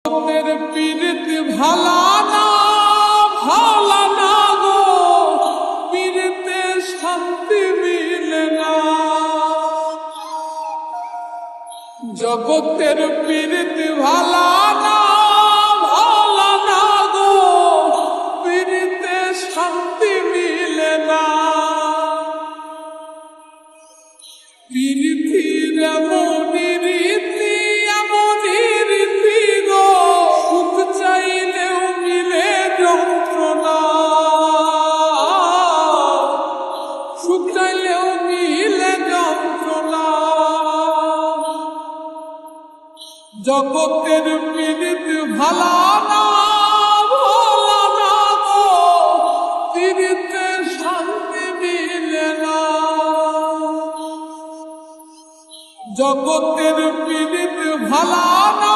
জগতের পীড়িত ভালা না ভালা না গো, পীড়িতে শান্তি মিলে না। জগতের পীড়িত ভালা না ভালা না গো, পীড়িতে শান্তি মিলে না। পীড়িতির এমনই রীতি এমনই রীতি গো, সুখ চাইলেও মিলে যন্ত্রণা, সুখ চাইলেও মিলে যন্ত্রণা। জগতের পীড়িত ভালা না ভালা না গো, পীড়িতে শান্তি মিলে না। জগতের পীড়িত ভালা না